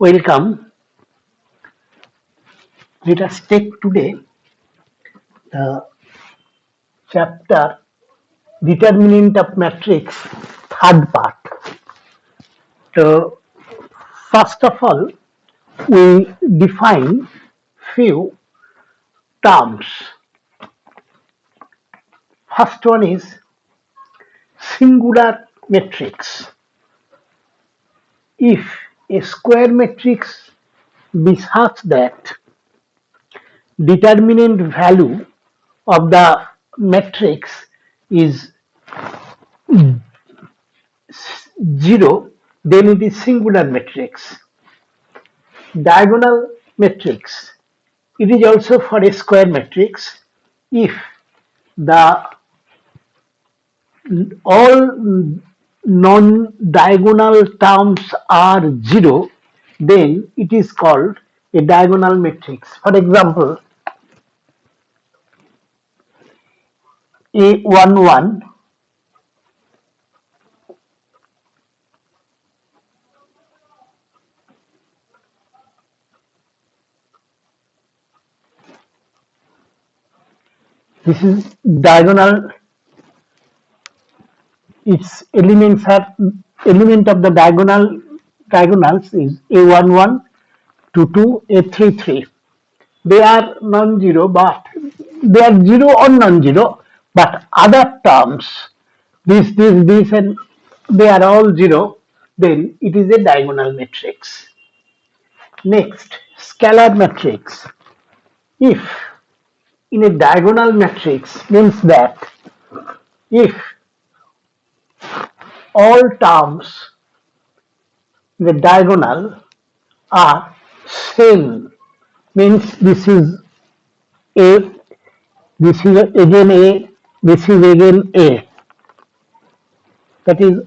Welcome. Let us take today the chapter Determinant of Matrix, third part. So, first of all, we define few terms. First one is singular matrix. If a square matrix be such that determinant value of the matrix is 0, then it is singular matrix. Diagonal matrix. It is also for a square matrix. If the all non-diagonal terms are 0, then it is called a diagonal matrix. For example, A11, this is diagonal. Its elements are element of the diagonals is A11, 22, A33. They are non-zero, but they are zero or non-zero, but other terms, this, and they are all zero, then it is a diagonal matrix. Next, scalar matrix. If in a diagonal matrix means that if all terms in the diagonal are same, means this is A, this is again A, this is again A. That is,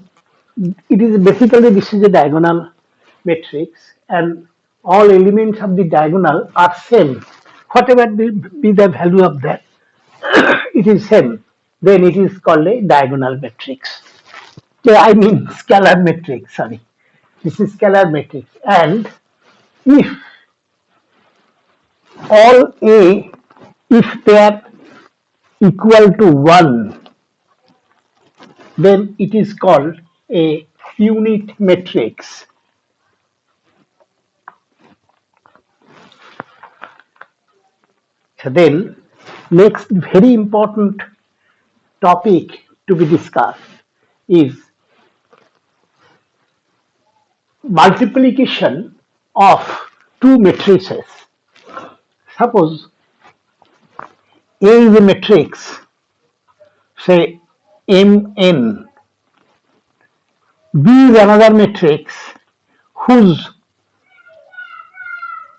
it is basically this is a diagonal matrix and all elements of the diagonal are same. Whatever be the value of that, it is same. Then it is called a diagonal matrix. I mean scalar matrix, sorry. This is scalar matrix. And if all A, if they are equal to 1, then it is called a unit matrix. So then, next very important topic to be discussed is multiplication of two matrices. Suppose A is a matrix, say Mn. B is another matrix whose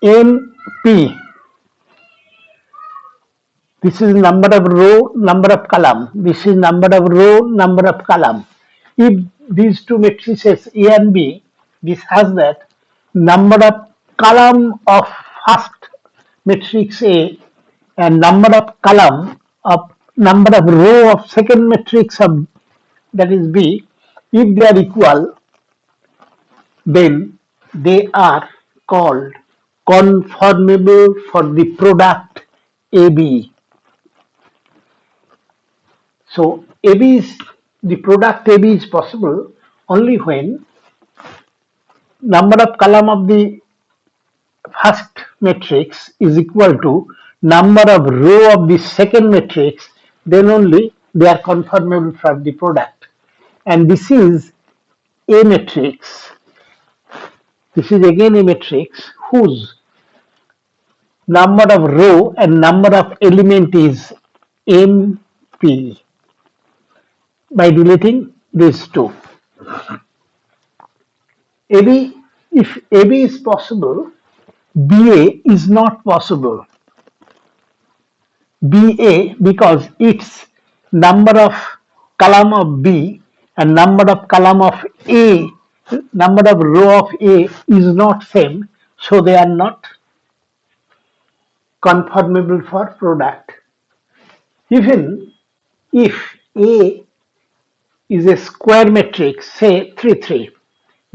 Np, this is number of row, number of column. This is number of row, number of column. If these two matrices A and B, this has that number of column of first matrix A and number of column of number of row of second matrix of that is B, if they are equal, then they are called conformable for the product AB. So AB is the product AB is possible only when number of column of the first matrix is equal to number of row of the second matrix, then only they are conformable for the product. And this is a matrix. This is again a matrix whose number of row and number of element is MP. By deleting these two, AB, if AB is possible, BA is not possible. BA because its number of column of B and number of column of A, number of row of A is not same, so they are not conformable for product. Even if A is a square matrix, say 3, 3,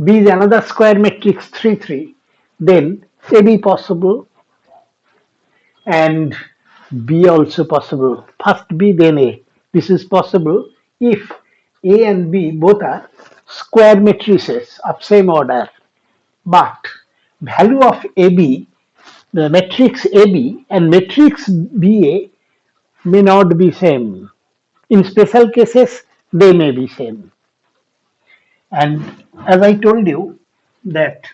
B is another square matrix 3, 3, then AB possible and B also possible. First B, then A. This is possible if A and B both are square matrices of same order, but value of AB, the matrix AB and matrix BA may not be same. In special cases, they may be same. And as I told you that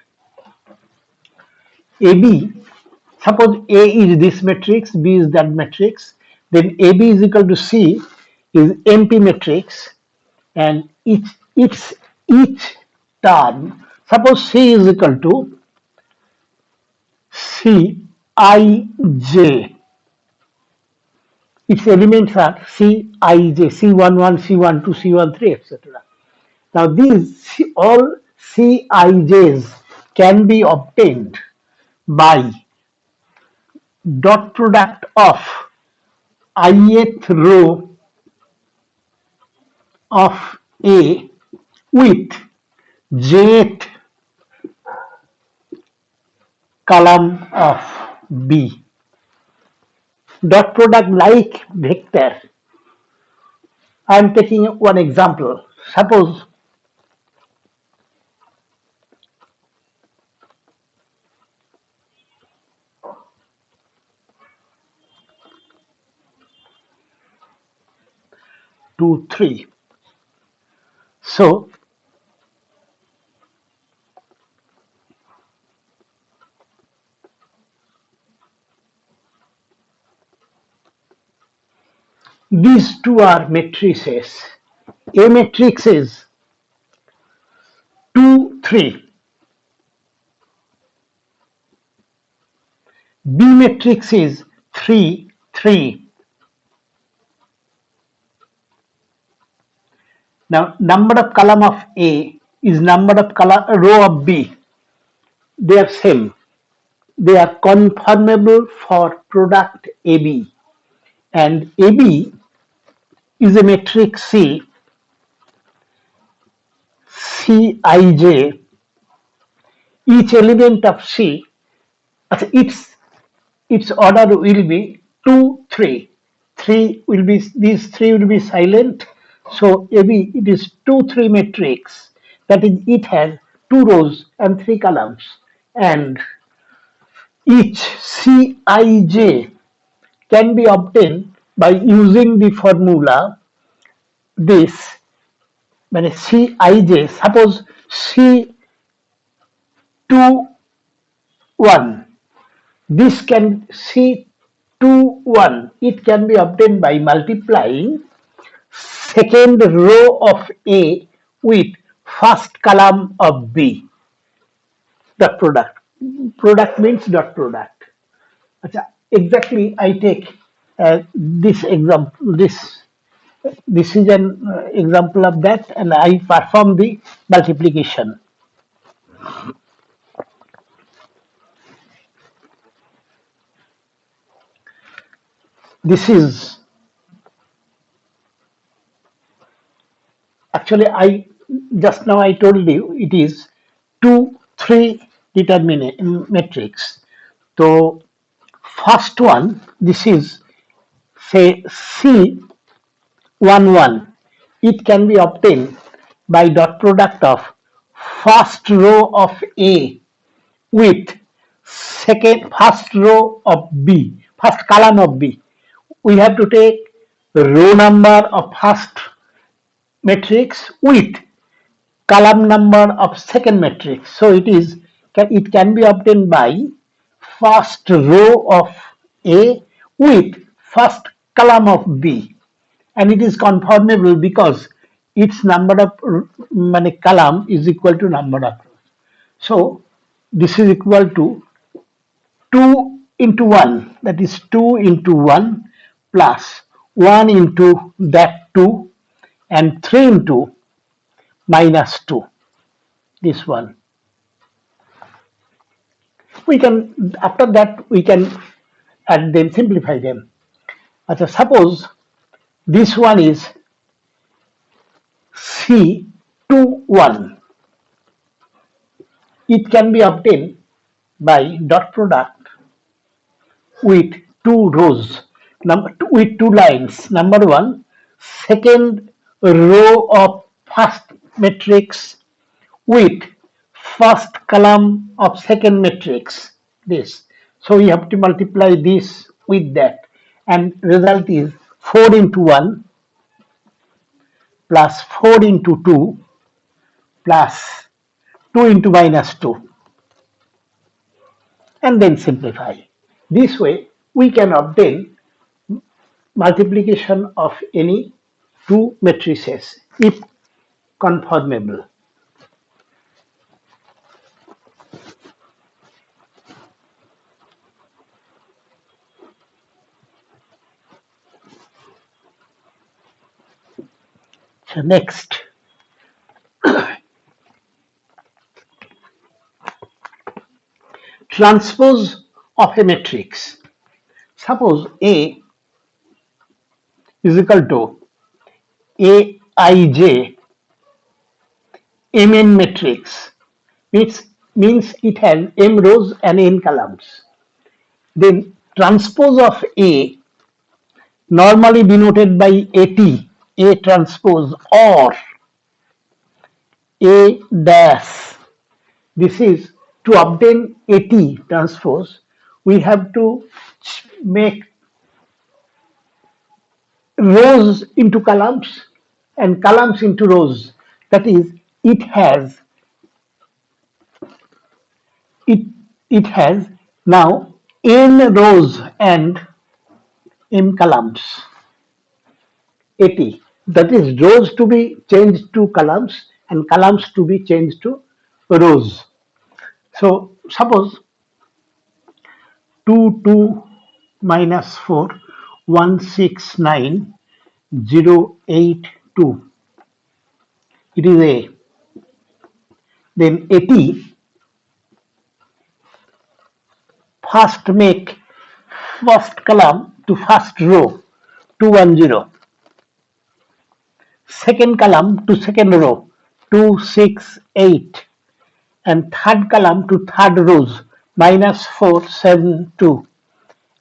AB, suppose A is this matrix, B is that matrix, then AB is equal to C is MP matrix, and each term, suppose C is equal to Cij, its elements are Cij, C11, C12, C13, etc. Now these all Cijs can be obtained by dot product of ith row of A with jth column of B. Dot product like vector. I am taking one example. Suppose 2, 3. So these two are matrices. A matrix is 2, 3. B matrix is 3, 3. Now number of column of A is number of row of B. They are same. They are conformable for product AB, and AB is a matrix Cij. Each element of C, its order will be 2, 3. These three will be silent. So AB, it is 2, 3 matrix. That is, it has 2 rows and 3 columns, and each Cij can be obtained by using the formula this. When Cij, suppose C2, 1, this can C2, 1, it can be obtained by multiplying second row of A with first column of B. Dot product. Product means dot product. Exactly, I take this example. This is an example of that, and I perform the multiplication. This is actually, I just now I told you it is 2, 3 determinate matrix. So first one, this is say C11. It can be obtained by dot product of first row of A with first row of B, first column of B. We have to take row number of first matrix with column number of second matrix. So it can be obtained by first row of A with first column of B, and it is conformable because its number of column is equal to number of rows. So this is equal to 2 into 1, that is 2 into 1 plus 1 into that 2 and 3 into minus 2, this one. We can, after that, we can add them, simplify them. Suppose this one is C21. It can be obtained by dot product with two rows, with two lines. Number one, second row of first matrix with first column of second matrix. This. So we have to multiply this with that, and result is 4 into 1 plus 4 into 2 plus 2 into minus 2, and then simplify. This way we can obtain multiplication of any two matrices if conformable. So next, transpose of a matrix. Suppose A is equal to Aij Mn matrix, means it has m rows and n columns. Then transpose of A, normally denoted by AT, A transpose, or A dash. This is to obtain AT transpose, we have to make rows into columns and columns into rows. That is, it has it it has now n rows and m columns. 80. That is, rows to be changed to columns and columns to be changed to rows. So suppose 2 2 minus 4 1 6 9 0 8 2. It is A. Then 80, first make first column to first row 210. Second column to second row 2 6 8, and third column to third rows minus 4 7 2,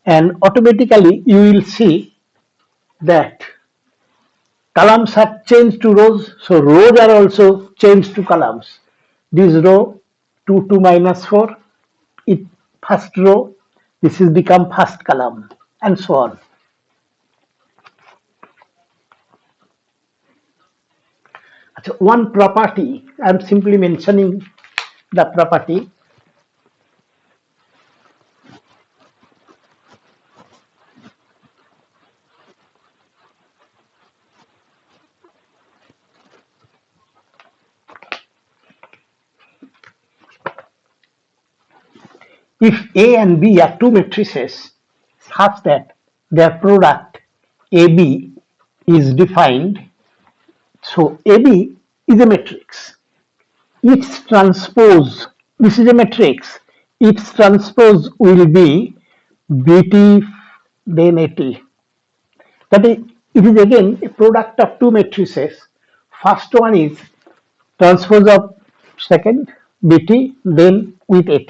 and automatically you will see that columns are changed to rows, so rows are also changed to columns. This row 2 2 minus 4, it first row, this is become first column, and so on. So one property, I am simply mentioning the property. If A and B are two matrices such that their product AB is defined, so AB is a matrix. Its transpose, this is a matrix, its transpose will be BT then AT. That is, it is again a product of two matrices. First one is transpose of second BT, then with AT.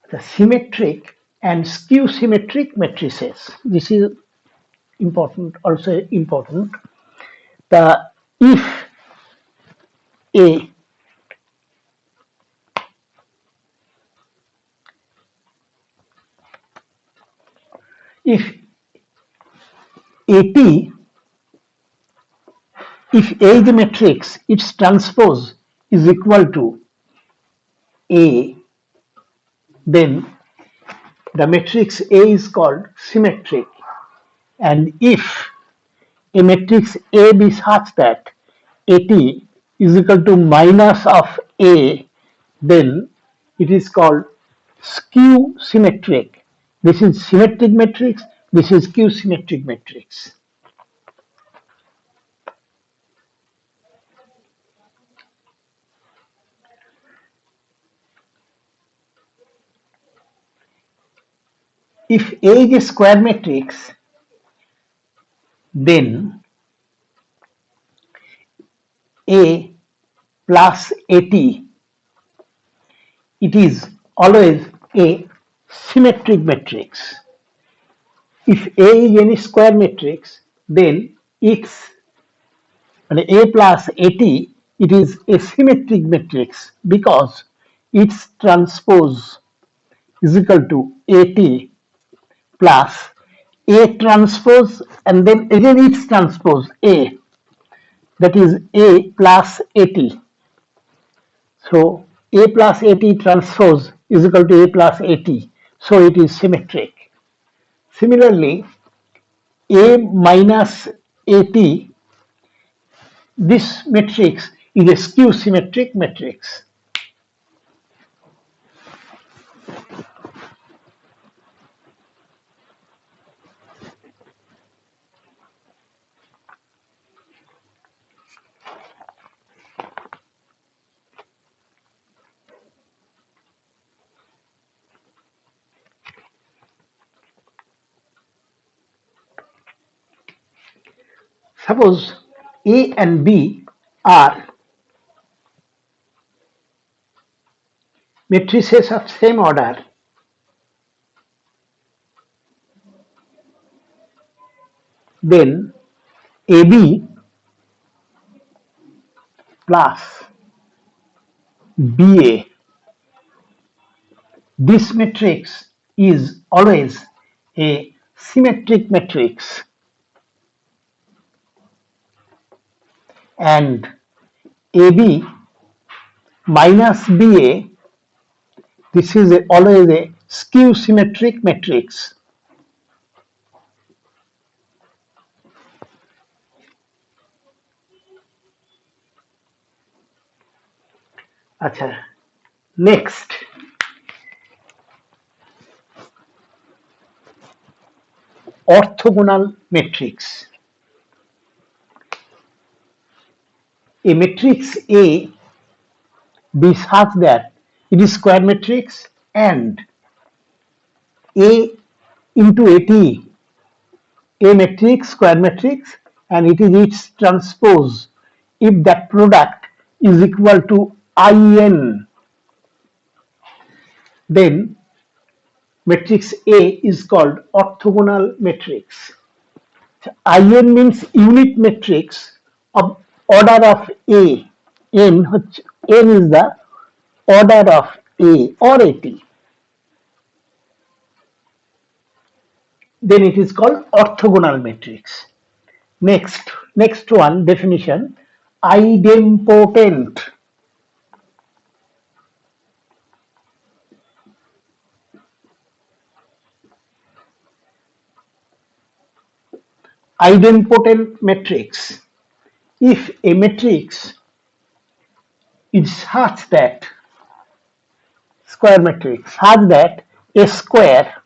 The symmetric and skew symmetric matrices. This is important, also important. The A if AT, if A is a matrix, its transpose is equal to A, then the matrix A is called symmetric. And if a matrix A be such that AT is equal to minus of A, then it is called skew symmetric. This is symmetric matrix, this is skew symmetric matrix. If A is a square matrix, then A plus AT it is always a symmetric matrix. If A is any square matrix, then its A plus AT, it is a symmetric matrix because its transpose is equal to AT plus A transpose and then again its transpose A, that is A plus AT. So A plus AT transpose is equal to A plus AT. So it is symmetric. Similarly, A minus AT, this matrix is a skew symmetric matrix. Suppose A and B are matrices of same order, then AB plus BA, this matrix is always a symmetric matrix, and AB minus BA, this is always a skew symmetric matrix. আচ্ছা, next, orthogonal matrix. A matrix A be such that it is square matrix and A into AT, A matrix, square matrix, and it is its transpose if that product is equal to IN, then matrix A is called orthogonal matrix. IN means unit matrix of order of A. N is the order of A or AT. Then it is called orthogonal matrix. Next one definition, idempotent. Idempotent matrix. If a matrix is such that square matrix such that A square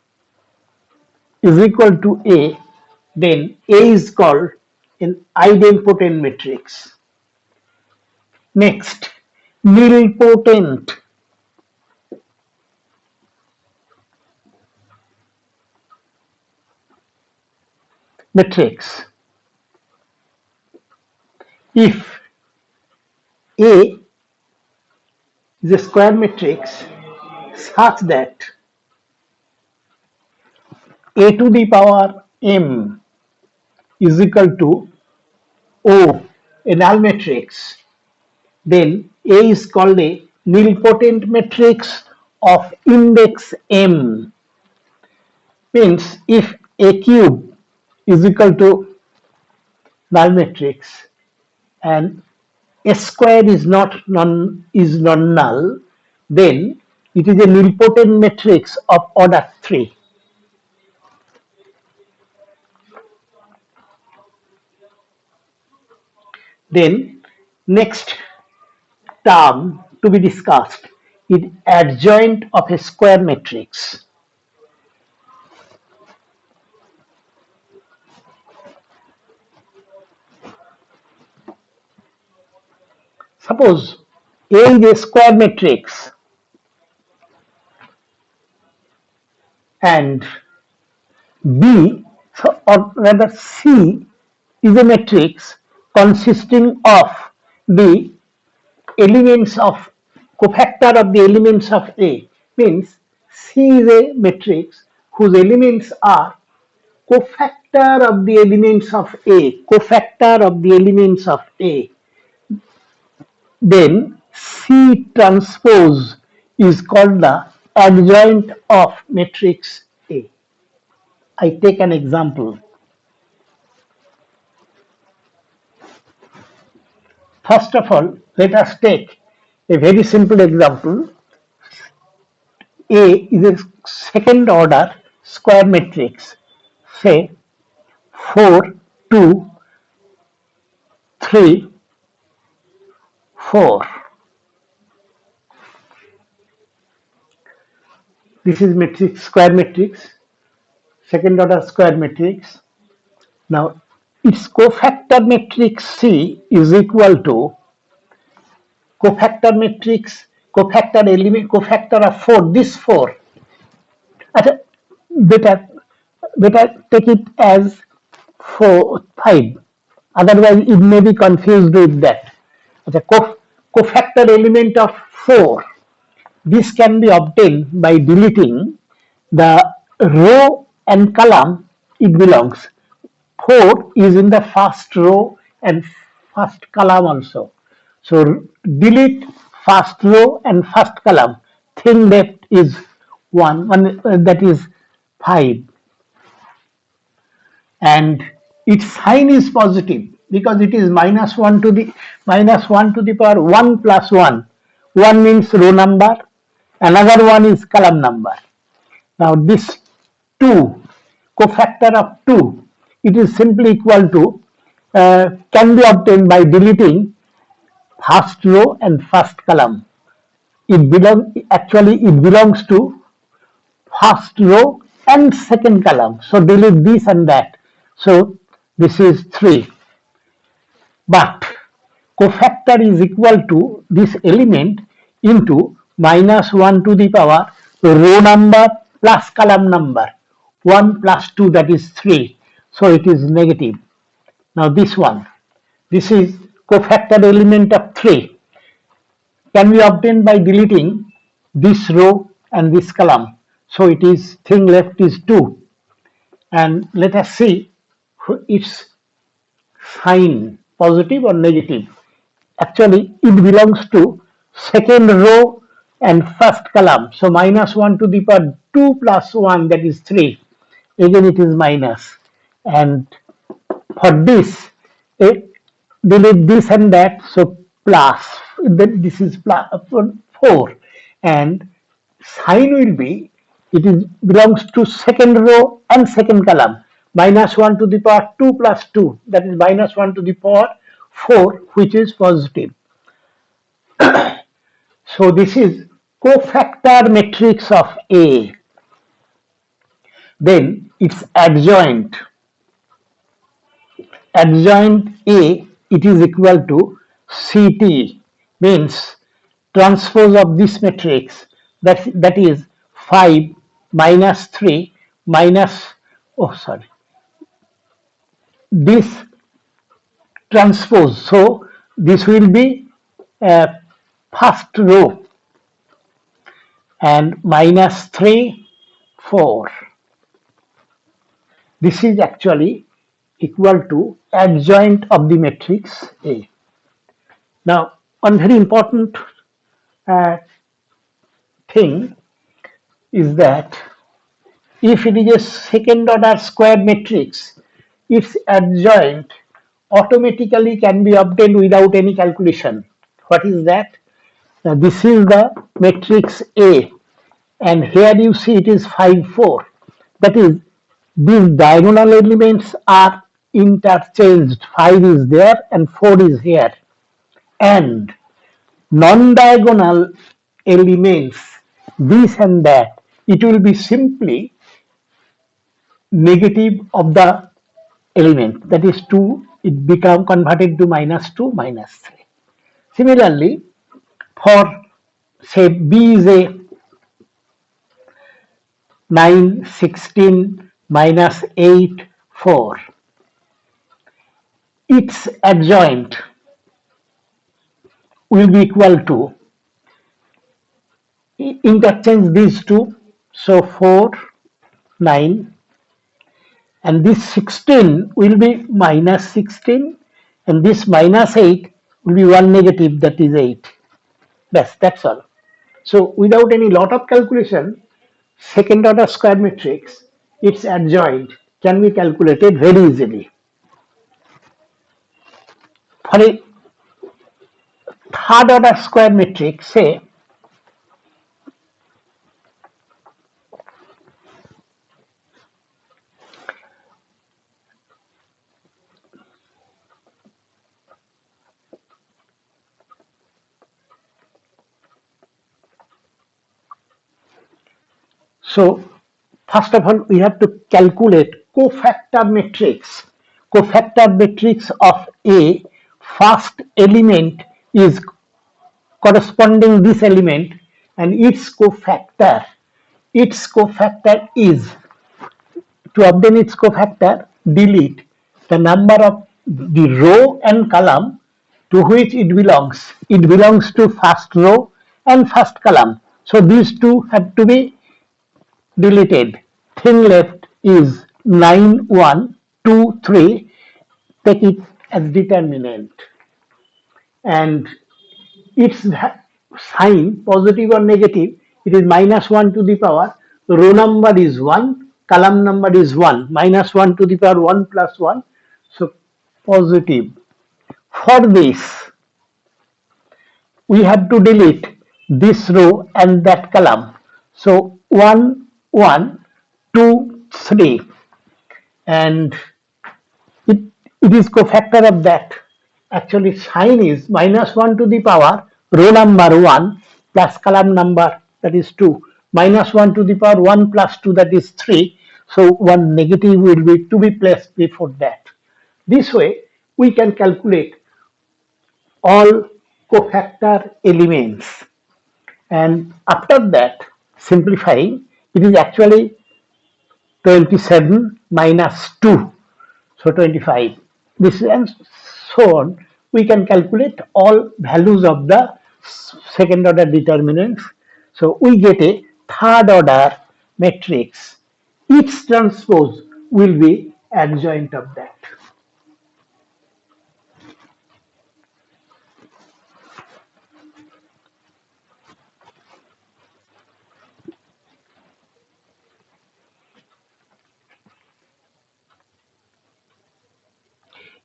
is equal to A, then A is called an idempotent matrix. Next, nilpotent. Matrix. If A is a square matrix such that A to the power M is equal to O, a null matrix, then A is called a nilpotent matrix of index M. Means if A cube is equal to null matrix and A square is non-null, then it is a nilpotent matrix of order 3. Then next term to be discussed is adjoint of a square matrix. Suppose A is a square matrix and B, or rather C, is a matrix consisting of the elements of cofactor of the elements of A means C is a matrix whose elements are cofactor of the elements of A, cofactor of the elements of A. Then C transpose is called the adjoint of matrix A. I take an example. First of all, let us take a very simple example. A is a second order square matrix, say 4, 2, 3, 4. This is matrix, square matrix, second order square matrix. Now, its cofactor matrix C is equal to cofactor matrix, cofactor element, cofactor of 4, this 4. Achha, better, better take it as 4, 5. Otherwise, it may be confused with that. Achha, cofactor element of 4. This can be obtained by deleting the row and column it belongs. 4 is in the first row and first column also. So delete first row and first column. Thing left is 1 that is 5. And its sign is positive because it is -1 to the power 1 plus 1. 1 means row number, another one is column number. Now this 2, cofactor of 2, it is simply equal to, can be obtained by deleting first row and first column. It belongs to first row and second column. So delete this and that. So this is 3. But cofactor is equal to this element into -1 to the power row number plus column number. 1 plus 2, that is 3. So it is negative. Now this one, this is cofactor element of 3, can be obtained by deleting this row and this column. So it is, thing left is 2. And let us see its sign, positive or negative. Actually, it belongs to second row and first column. So -1 to the power 2 plus 1, that is 3. Again it is minus. And for this, delete this and that, so plus. This is plus 4. And sign will be, it is belongs to second row and second column. -1 to the power 2 plus 2, that is -1 to the power 4, which is positive. So this is cofactor matrix of A. Then its adjoint. Adjoint A, it is equal to CT, means transpose of this matrix, that is 5 minus 3 minus, this transpose. So this will be first row and -3, 4. This is actually equal to adjoint of the matrix A. Now, one very important thing is that if it is a second order square matrix, its adjoint automatically can be obtained without any calculation. What is that? Now, this is the matrix A, and here you see it is 5, 4. That is, these diagonal elements are interchanged. 5 is there and 4 is here. And non-diagonal elements, this and that, it will be simply negative of the element, that is 2, it become converted to -2, -3. Similarly, for say B is a 9, 16, -8, 4. Its adjoint will be equal to interchange these two. So 4, 9, and this 16 will be minus 16, and this minus 8 will be one negative, that is 8. That's all. So without any lot of calculation, second order square matrix, its adjoint can be calculated very easily. For a third order square matrix, say so, first of all, we have to calculate cofactor matrix. Cofactor matrix of A, first element is corresponding this element, and its cofactor is, to obtain its cofactor, delete the number of the row and column to which it belongs. It belongs to first row and first column. So these two have to be deleted. Thing left is 9, 1, 2, 3. Take it as determinant. And its sign, positive or negative, it is minus 1 to the power. Row number is 1, column number is 1. Minus 1 to the power 1 plus 1. So positive. For this, we have to delete this row and that column. So 1, 1, 2, 3. And it, it is cofactor of that. Actually, sign is minus 1 to the power row number 1 plus column number, that is 2. Minus 1 to the power 1 plus 2, that is 3. So one negative will be to be placed before that. This way, we can calculate all cofactor elements. And after that, simplifying, it is actually 27 minus 2. So 25. This and so on. We can calculate all values of the second order determinants. So we get a third order matrix. Each transpose will be adjoint of that.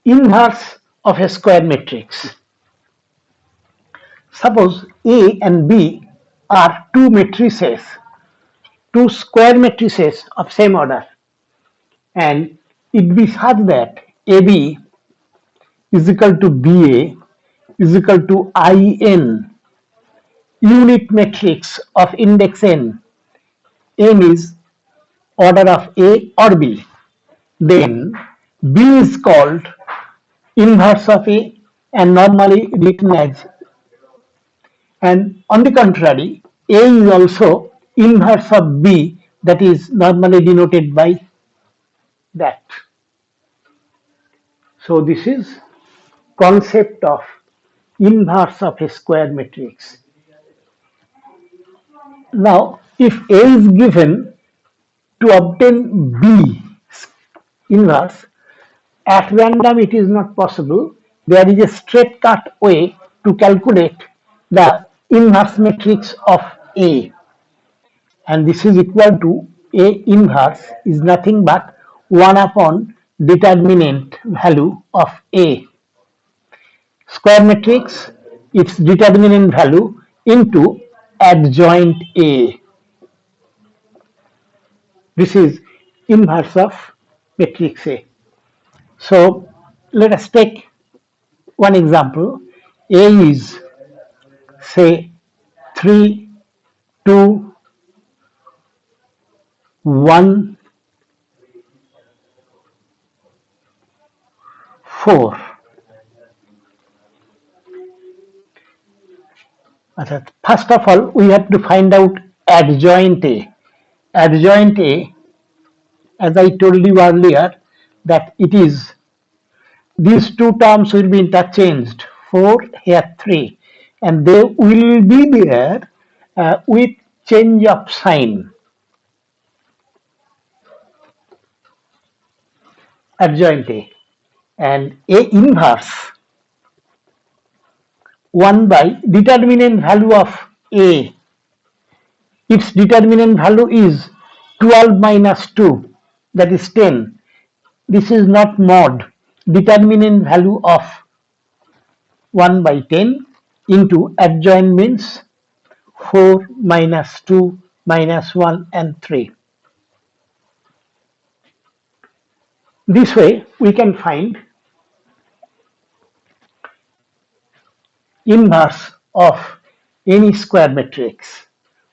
Inverse of a square matrix. Suppose A and B are two matrices, two square matrices of same order, and it be such that AB is equal to BA is equal to IN, unit matrix of index n. N is order of A or B. Then B is called inverse of A and normally written as, and on the contrary, A is also inverse of B, that is normally denoted by that. So this is concept of inverse of a square matrix. Now, if A is given, to obtain B inverse, at random it is not possible. There is a straight cut way to calculate the inverse matrix of A, and this is equal to A inverse is nothing but 1 upon determinant value of A. Square matrix, its determinant value into adjoint A. This is inverse of matrix A. So let us take one example. A is, say, 3, 2, 1, 4. First of all, we have to find out adjoint A. Adjoint A, as I told you earlier, that it is, these two terms will be interchanged, 4 here 3, and they will be there with change of sign adjoint A, and A inverse 1 by determinant value of A. Its determinant value is 12 minus 2, that is 10. This is not mod. Determinant value of 1 by 10 into adjoint means 4 minus 2 minus 1 and 3. This way we can find inverse of any square matrix.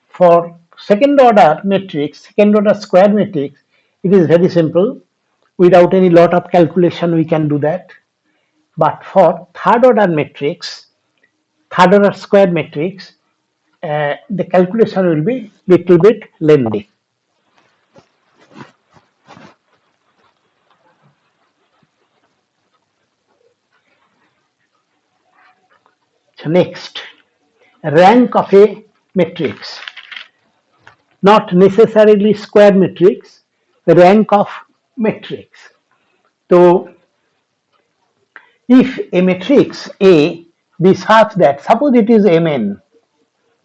For second order matrix, second order square matrix, it is very simple. Without any lot of calculation we can do that. But for third order matrix, third order square matrix, the calculation will be little bit lengthy. So next, rank of a matrix. Not necessarily square matrix, the rank of matrix. So if a matrix A be such that, suppose it is Mn,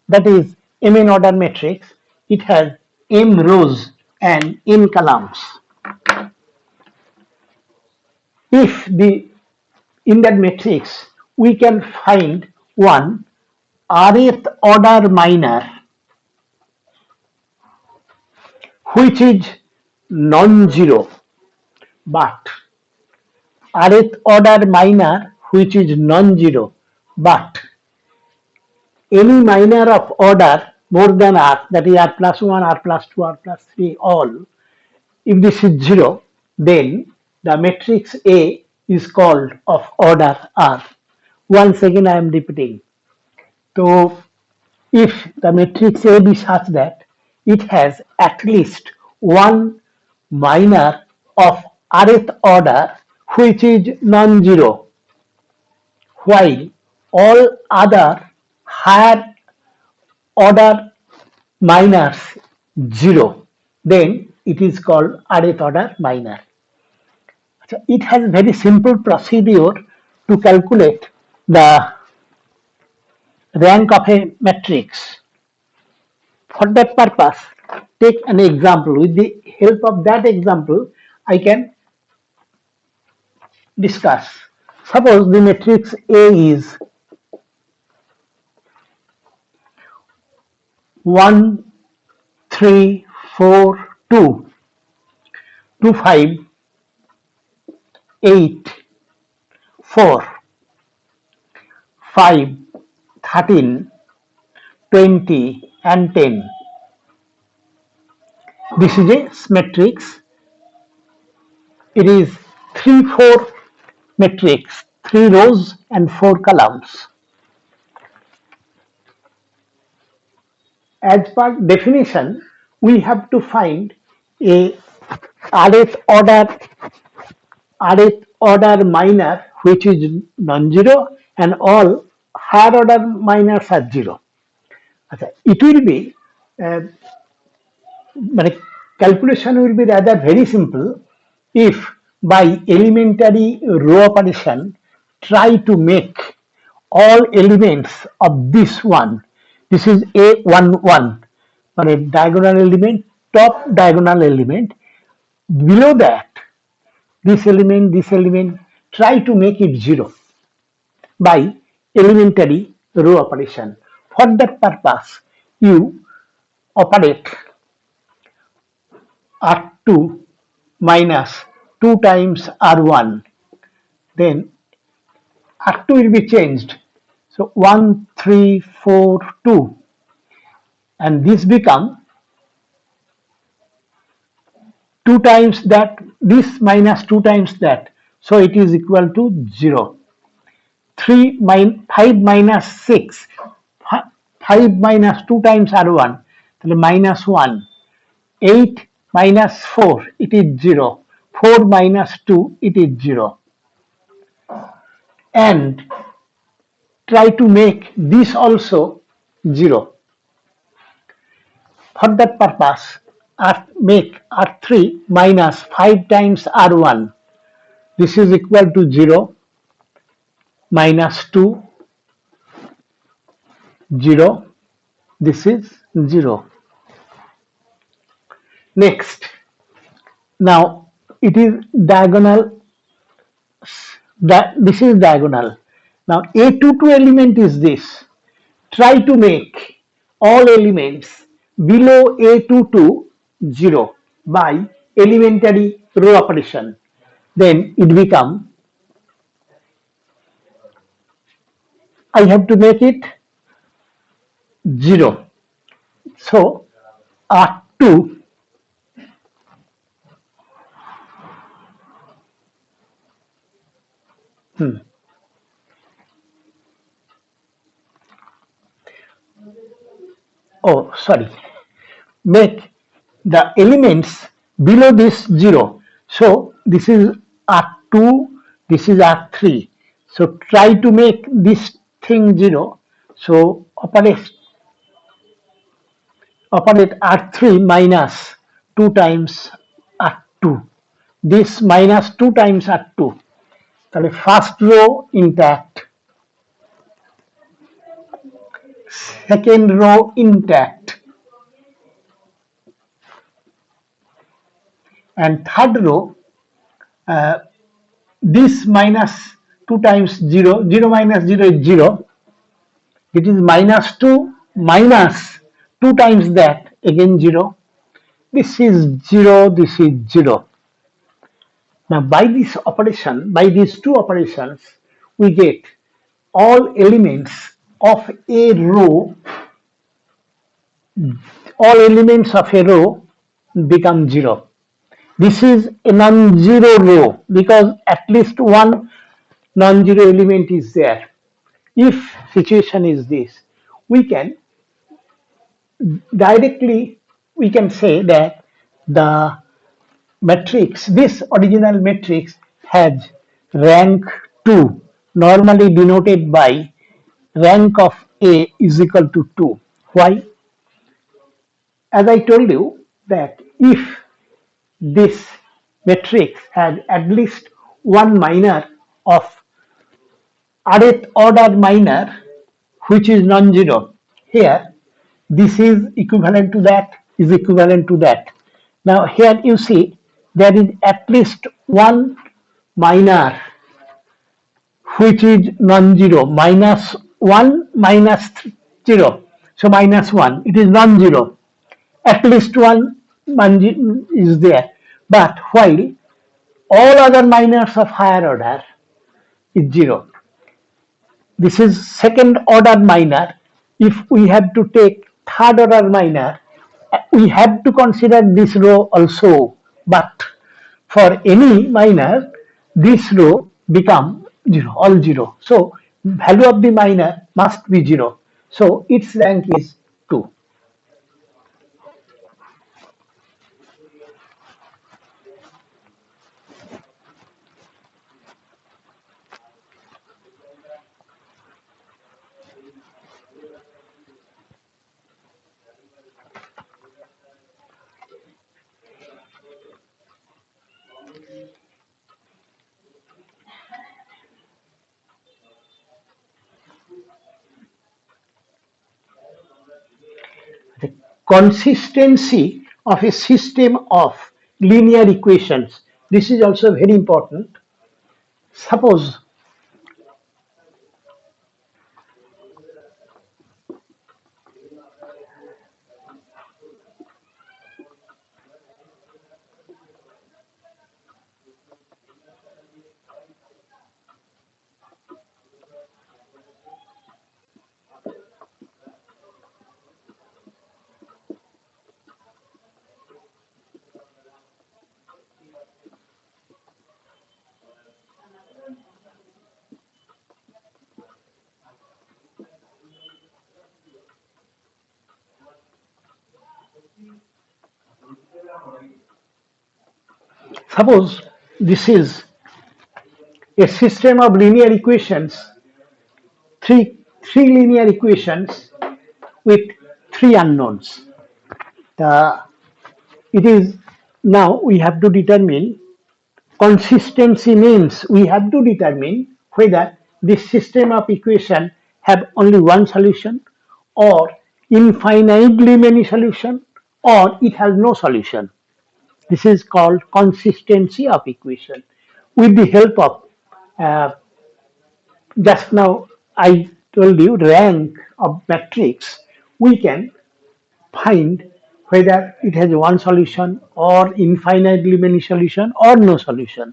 that is Mn order matrix, it has m rows and n columns. If in that matrix we can find one rth order minor which is non-zero, but rth order minor which is non-zero, but any minor of order more than r, that is r plus 1, r plus 2, r plus 3, all, if this is 0, then the matrix A is called of order R. Once again I am repeating. So if the matrix A be such that it has at least one minor of rth order which is non-zero, while all other higher order minors 0, then it is called rth order minor. So it has very simple procedure to calculate the rank of a matrix. For that purpose, take an example. With the help of that example, I can discuss. Suppose the matrix A is 1, 3, 4, 2, 2, 5, 8, 4, 5, 13, 20, and 10. This is a matrix. It is 3, 4 matrix, 3 rows and 4 columns. As per definition, we have to find a rth order minor which is non-zero and all higher order minors are 0. It will be calculation will be rather very simple if by elementary row operation try to make all elements of this one. This is A11, diagonal element, top diagonal element. Below that, this element, try to make it 0 by elementary row operation. For that purpose, you operate R2 minus 2 times R1. Then R2 will be changed. So 1, 3, 4, 2. And this become 2 times that, this minus 2 times that. So it is equal to 0. 5 minus 6. 5 minus 2 times R1. Minus 1. 8 minus 4, it is 0. 4 minus 2, it is 0. And try to make this also 0. For that purpose, make R3 minus 5 times R1. This is equal to 0, minus 2, 0. This is 0. Next, now it is diagonal. This is diagonal. Now A22 element is this. Try to make all elements below A22 0 by elementary row operation. Then it become, I have to make it 0. So R2 oh sorry, make the elements below this 0. So this is R2, this is R3. So try to make this thing 0. So operate R3 minus 2 times R2. This minus 2 times R2. তাহলে first row intact, second row intact, and third row, this minus 2 times 0, 0 minus 0 is 0. It is minus 2 minus 2 times that, again 0. This is 0, this is 0. Now by this operation, by these two operations, we get all elements of a row, all elements of a row become 0. This is a non-zero row because at least one non-zero element is there. If situation is this, we can directly, we can say that the matrix, this original matrix has rank 2, normally denoted by rank of A is equal to 2. Why? As I told you that if this matrix has at least one minor of rth order minor which is non-zero, here this is equivalent to that, is equivalent to that. Now here you see there is at least one minor which is non-zero, minus 1 minus 0. So minus 1, it is non-zero. At least one is there. But while all other minors of higher order is 0. This is second order minor. If we have to take third order minor, we have to consider this row also. But for any minor, this row become 0, all 0. So value of the minor must be 0. So its rank is 2. The consistency of a system of linear equations. This is also very important. Suppose this is a system of linear equations, three linear equations with three unknowns. The, it is now we have to determine consistency means we have to determine whether this system of equation have only one solution or infinitely many solution or it has no solution. This is called consistency of equation. With the help of uh, just now I told you rank of matrix, we can find whether it has one solution or infinitely many solution or no solution.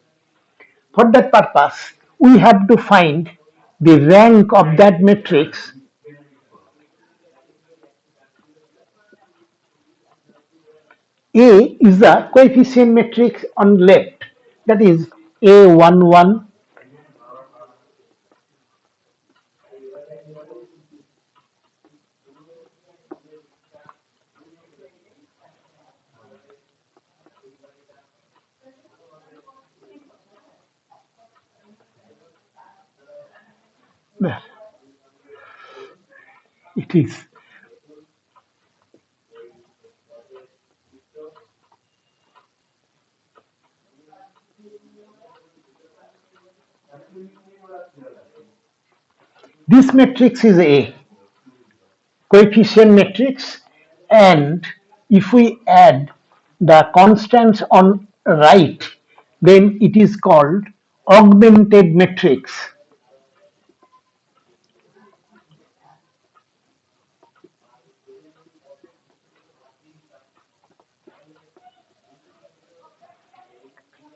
For that purpose, we have to find the rank of that matrix. A is the coefficient matrix on left, that is A11. There, it is. This matrix is a coefficient matrix, and if we add the constants on right, then it is called augmented matrix.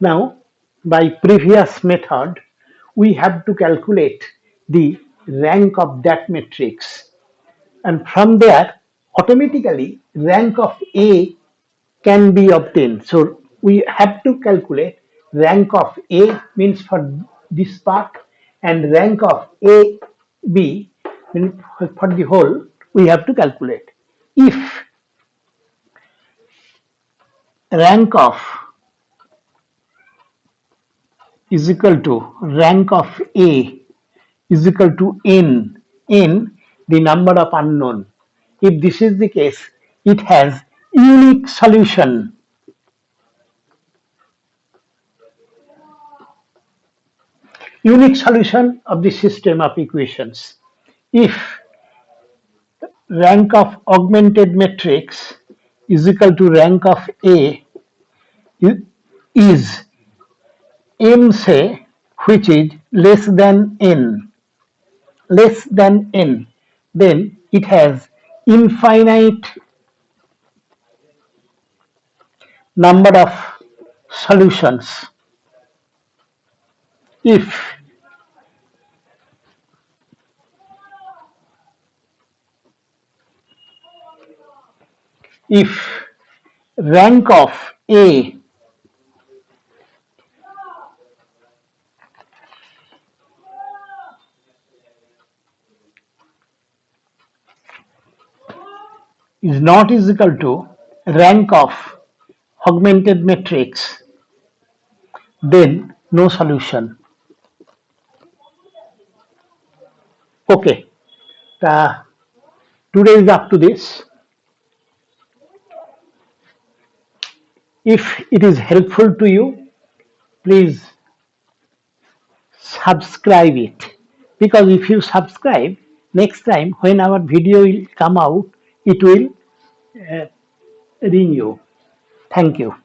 Now, by previous method, we have to calculate the rank of that matrix, and from there automatically rank of A can be obtained. So we have to calculate rank of A means for this part, and rank of A B means for the whole we have to calculate. If rank of is equal to rank of A is equal to n, the number of unknown. If this is the case, it has unique solution. Unique solution of the system of equations. If rank of augmented matrix is equal to rank of A is m say which is less than n, then it has infinite number of solutions. If if rank of A is not is equal to rank of augmented matrix, then no solution. Okay, today is up to this. If it is helpful to you, please subscribe it, because if you subscribe, next time when our video will come out, it will ring you. Thank you.